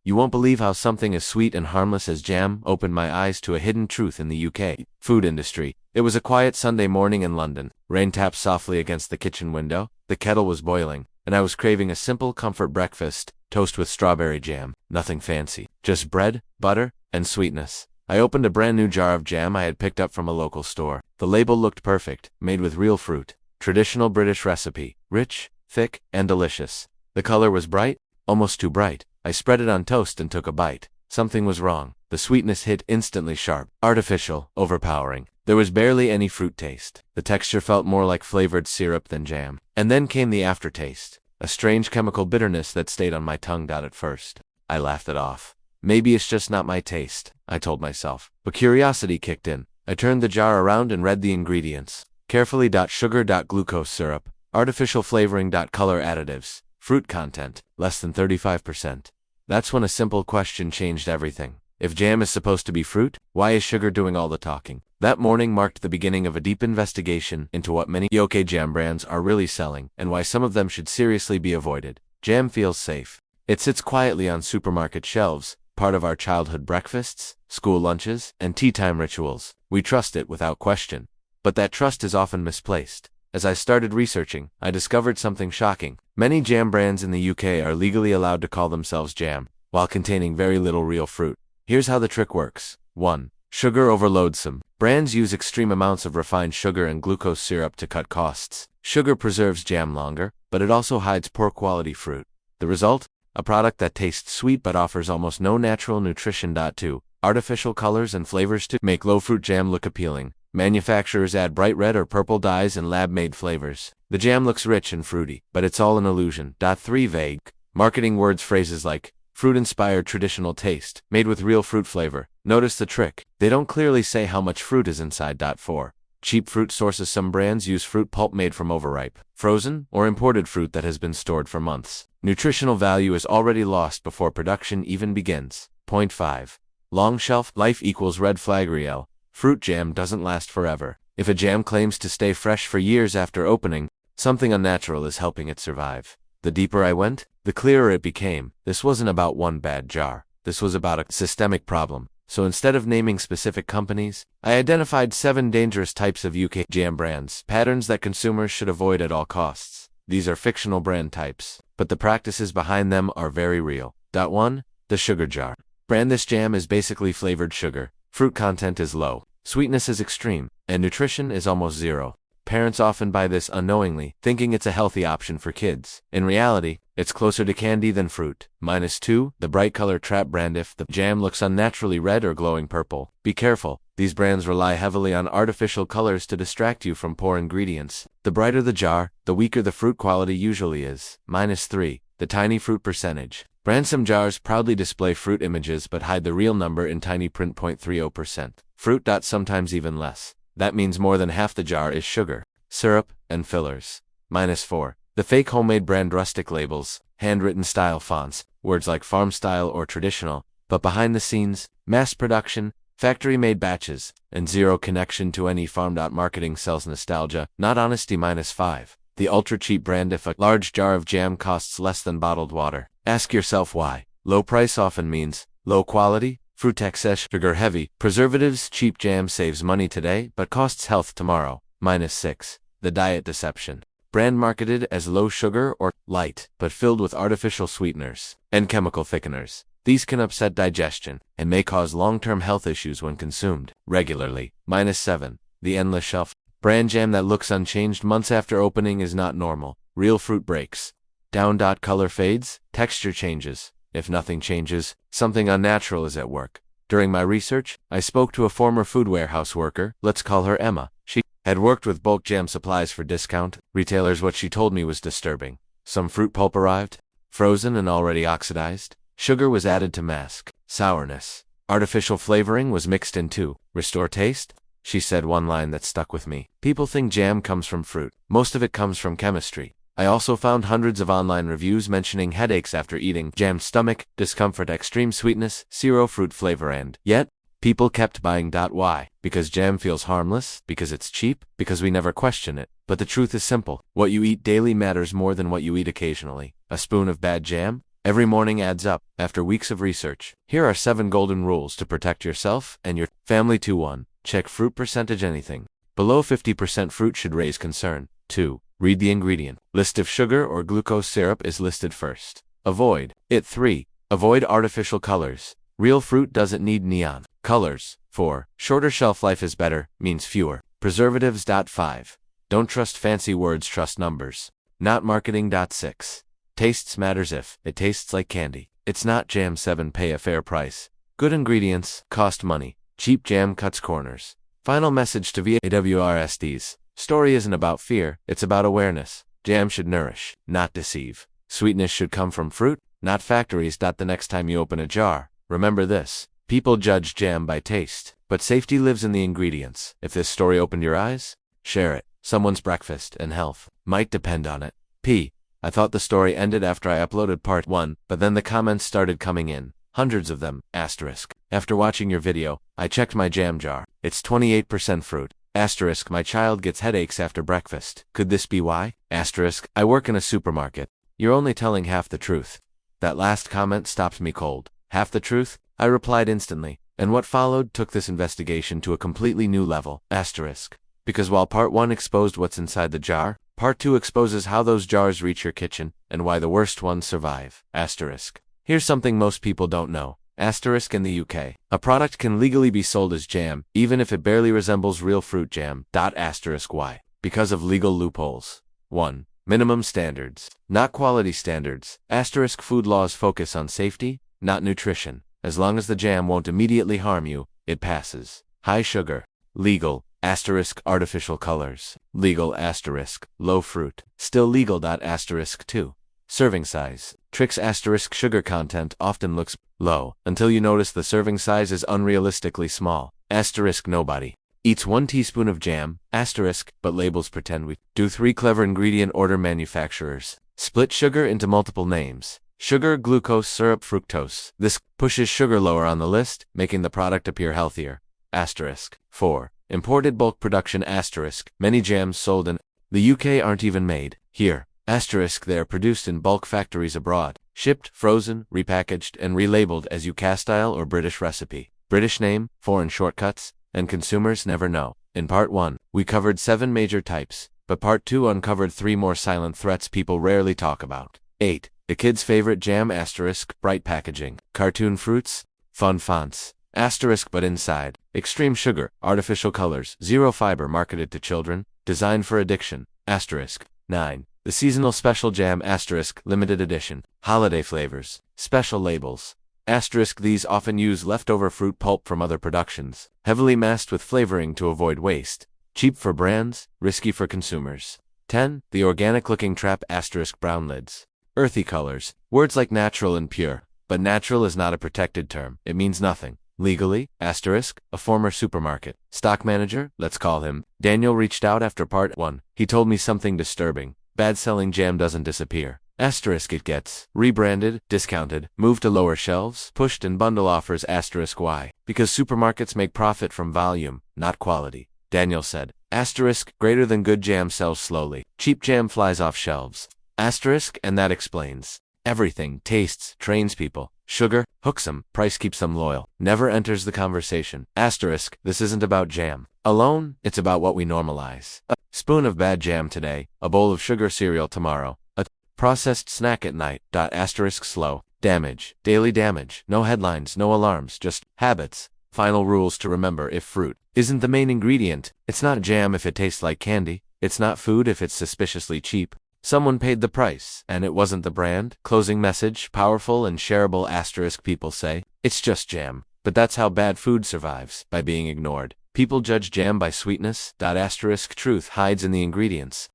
You won't believe how something as sweet and harmless as jam opened my eyes to a hidden truth in the UK food industry. It was a quiet Sunday morning in London. Rain tapped softly against the kitchen window, the kettle was boiling, and I was craving a simple comfort breakfast, toast with strawberry jam. Nothing fancy, just bread, butter, and sweetness. I opened a brand new jar of jam I had picked up from a local store. The label looked perfect, made with real fruit. Traditional British recipe, rich, thick, and delicious. The color was bright, almost too bright. I spread it on toast and took a bite. Something was wrong. The sweetness hit instantly sharp, artificial, overpowering. There was barely any fruit taste. The texture felt more like flavored syrup than jam. And then came the aftertaste, a strange chemical bitterness that stayed on my tongue. At first, I laughed it off. Maybe it's just not my taste, I told myself. But curiosity kicked in. I turned the jar around and read the ingredients. Carefully. Sugar. Glucose syrup. Artificial flavoring. Color additives. Fruit content, less than 35%. That's when a simple question changed everything. If jam is supposed to be fruit, why is sugar doing all the talking? That morning marked the beginning of a deep investigation into what many UK jam brands are really selling, and why some of them should seriously be avoided. Jam feels safe. It sits quietly on supermarket shelves, part of our childhood breakfasts, school lunches, and tea time rituals. We trust it without question. But that trust is often misplaced. As I started researching, I discovered something shocking. Many jam brands in the UK are legally allowed to call themselves jam, while containing very little real fruit. Here's how the trick works. 1. Sugar overload. Some brands use extreme amounts of refined sugar and glucose syrup to cut costs. Sugar preserves jam longer, but it also hides poor quality fruit. The result? A product that tastes sweet but offers almost no natural nutrition. 2. Artificial colors and flavors to make low-fruit jam look appealing. Manufacturers add bright red or purple dyes and lab-made flavors. The jam looks rich and fruity, but it's all an illusion. 3. Vague marketing words. Phrases like fruit-inspired traditional taste, made with real fruit flavor. Notice the trick. They don't clearly say how much fruit is inside. 4. Cheap fruit sources. Some brands use fruit pulp made from overripe, frozen, or imported fruit that has been stored for months. Nutritional value is already lost before production even begins. Point 5. Long shelf life equals red flag. Real fruit jam doesn't last forever. If a jam claims to stay fresh for years after opening, something unnatural is helping it survive. The deeper I went, the clearer it became. This wasn't about one bad jar. This was about a systemic problem. So instead of naming specific companies, I identified 7 dangerous types of UK jam brands, patterns that consumers should avoid at all costs. These are fictional brand types, but the practices behind them are very real. 1. The sugar jar. Brand. This jam is basically flavored sugar. Fruit content is low, sweetness is extreme, and nutrition is almost zero. Parents often buy this unknowingly, thinking it's a healthy option for kids. In reality, it's closer to candy than fruit. -2. The bright color trap brand. If the jam looks unnaturally red or glowing purple, be careful. These brands rely heavily on artificial colors to distract you from poor ingredients. The brighter the jar, the weaker the fruit quality usually is. -3. The tiny fruit percentage. Some jars proudly display fruit images but hide the real number in tiny print. 0.30% fruit. Sometimes even less. That means more than half the jar is sugar, syrup, and fillers. -4. The fake homemade brand. Rustic labels, handwritten style fonts, words like farm style or traditional, but behind the scenes, mass production, factory-made batches, and zero connection to any farm. Marketing sells nostalgia, not honesty. -5. The ultra-cheap brand. If a large jar of jam costs less than bottled water, ask yourself why. Low price often means low quality, fruit excess, sugar heavy, preservatives. Cheap jam saves money today but costs health tomorrow. -6. The diet deception. Brand marketed as low sugar or light, but filled with artificial sweeteners and chemical thickeners. These can upset digestion and may cause long-term health issues when consumed regularly. -7. The endless shelf. Brand jam that looks unchanged months after opening is not normal. Real fruit breaks down. Color fades, texture changes. If nothing changes, something unnatural is at work. During my research, I spoke to a former food warehouse worker, let's call her Emma. She had worked with bulk jam supplies for discount retailers. What she told me was disturbing. Some fruit pulp arrived, frozen and already oxidized. Sugar was added to mask sourness. Artificial flavoring was mixed in to restore taste. She said one line that stuck with me. People think jam comes from fruit. Most of it comes from chemistry. I also found hundreds of online reviews mentioning headaches after eating jam, stomach discomfort, extreme sweetness, zero fruit flavor, and yet, people kept buying. Why? Because jam feels harmless? Because it's cheap? Because we never question it? But the truth is simple. What you eat daily matters more than what you eat occasionally. A spoon of bad jam Every morning adds up, after weeks of research. Here are 7 golden rules to protect yourself and your family. 1. Check fruit percentage. Anything below 50% fruit should raise concern. 2. Read the ingredient list. If sugar or glucose syrup is listed first, avoid it. 3. Avoid artificial colors. Real fruit doesn't need neon colors. 4. Shorter shelf life is better, means fewer preservatives. 5. Don't trust fancy words, trust numbers, not marketing. 6. Tastes matters. If it tastes like candy, it's not jam. 7. Pay a fair price. Good ingredients cost money. Cheap jam cuts corners. Final message to VAWRSDs. Story isn't about fear, it's about awareness. Jam should nourish, not deceive. Sweetness should come from fruit, not factories. The next time you open a jar, remember this. People judge jam by taste, but safety lives in the ingredients. If this story opened your eyes, share it. Someone's breakfast and health might depend on it. I thought the story ended after I uploaded part 1, but then the comments started coming in. Hundreds of them. After watching your video, I checked my jam jar. It's 28% fruit. My child gets headaches after breakfast. Could this be why? I work in a supermarket. You're only telling half the truth. That last comment stopped me cold. Half the truth? I replied instantly, and what followed took this investigation to a completely new level. Because while part 1 exposed what's inside the jar, part 2 exposes how those jars reach your kitchen, and why the worst ones survive. Here's something most people don't know. In the UK, a product can legally be sold as jam, even if it barely resembles real fruit jam. Why? Because of legal loopholes. 1. Minimum standards, not quality standards. Food laws focus on safety, not nutrition. As long as the jam won't immediately harm you, it passes. High sugar, legal. Artificial colors, legal. Low fruit, still legal. 2. Serving size, tricks. Sugar content often looks low until you notice the serving size is unrealistically small. Nobody eats 1 teaspoon of jam, but labels pretend we do. 3. Clever ingredient order. Manufacturers split sugar into multiple names. Sugar, glucose, syrup, fructose. This pushes sugar lower on the list, making the product appear healthier. 4. Imported bulk production. Many jams sold in the UK aren't even made here. They are produced in bulk factories abroad, shipped, frozen, repackaged, and relabeled as UK style or British recipe. British name, foreign shortcuts, and consumers never know. In part 1, we covered 7 major types, but part 2 uncovered 3 more silent threats people rarely talk about. 8. The kid's favorite jam. Bright packaging, cartoon fruits, fun fonts. But inside, extreme sugar, artificial colors, zero fiber. Marketed to children, designed for addiction. 9. The seasonal special jam. Limited edition, holiday flavors, special labels. These often use leftover fruit pulp from other productions, heavily masked with flavoring to avoid waste. Cheap for brands, risky for consumers. 10. The organic-looking trap. Brown lids, earthy colors, words like natural and pure, but natural is not a protected term. It means nothing. Legally, a former supermarket stock manager, let's call him Daniel, reached out after part 1. He told me something disturbing. Bad selling jam doesn't disappear. It gets rebranded, discounted, moved to lower shelves, pushed in bundle offers. Why? Because supermarkets make profit from volume, not quality. Daniel said. Greater than good jam sells slowly. Cheap jam flies off shelves. And that explains everything. Tastes trains people. Sugar hooks them. Price keeps them loyal. Never enters the conversation. This isn't about jam alone, it's about what we normalize. A spoon of bad jam today, a bowl of sugar cereal tomorrow, a processed snack at night. Slow damage, daily damage, no headlines, no alarms, just habits. Final rules to remember. If fruit isn't the main ingredient, it's not jam. If it tastes like candy, it's not food. If it's suspiciously cheap, someone paid the price, and it wasn't the brand. Closing message, powerful and shareable. People say, it's just jam. But that's how bad food survives, by being ignored. People judge jam by sweetness. Truth hides in the ingredients.